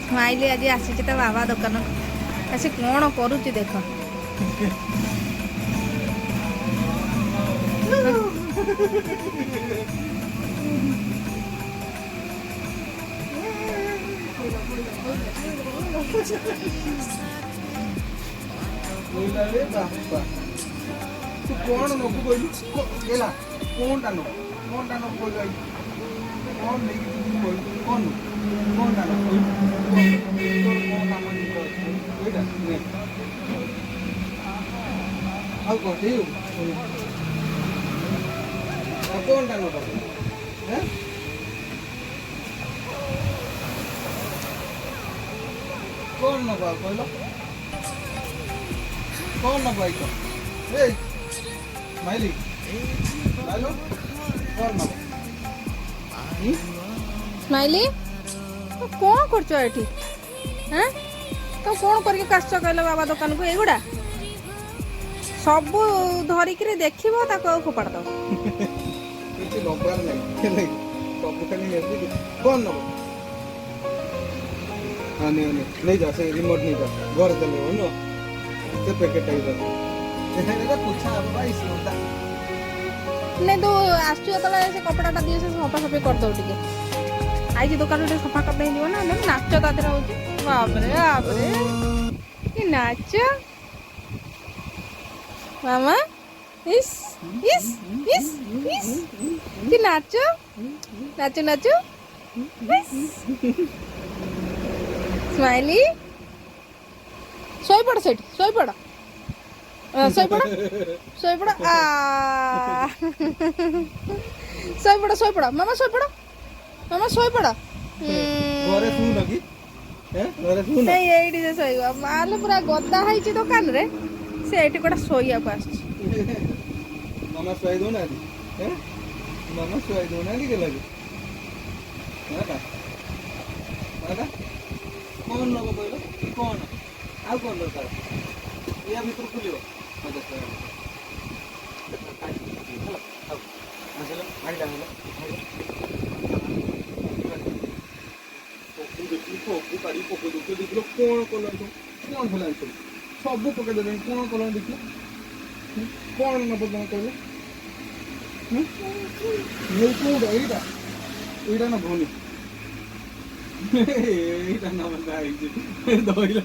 smiley आज आसी बाबा दुकान आसी कौन करुच्ची देख तू कौन नबू कहलु गेला कौन टा नबू कहलु कौन नहीं कौन कौन टा नबू तोर कौन काम एटा ने आउ कहते कौन टा नबू हैं कौन नबा कहलो कौन नबा आई ए माइली हेलो कौन नबा स्माइली तो कौन करछ एठी हैं तो कौन करके काछ कहलो बाबा दुकान को एगुडा सब धरिक देखिबो ताको फोपाड़ दो कुछ नंबर नहीं सब खाली नेबी कौन नबा आने नहीं जा से रिमोट नहीं जा घर चले हो नो से पैकेट आई बस एटा पूछा अब भाई सुनता नहीं तो आसु तले से कपड़ाटा दिए से सफा सफी कर दो टिके आई दुकान रे सफा कर दे दियो ना नाच दादरा होची बाप रे कि नाच मामा इस इस इस इस कि नाचो नाचो नाचो स्माइली सोई पड़ सेठ सोई पड़ सोई पड़ सोई पड़ सोई पड़ मामा सोई पड़ घरे सुन लगी हैं घरे सुन नहीं एडी जे सोईवा माल पूरा गद्दा हाइची दुकान रे से एटी कोटा सोईया को आछी मामा सोई दो ना हैं मामा सोई दो ना के लगे ना कौन नबो कहलो कौन आ कौन दरकार या भीतर खुलियो मजा से आसला आइला पोकु काड़ी पोको दुके देखलो कौन कलर तो कौन भला तो सब पके देबे कौन कलर देखलो कौन नबो तुम कहलो नहीं को एटा ना भोनी एटा ना बंदा आई दोइला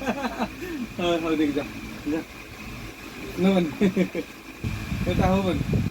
हां देख जा जा न बन एटा हो बन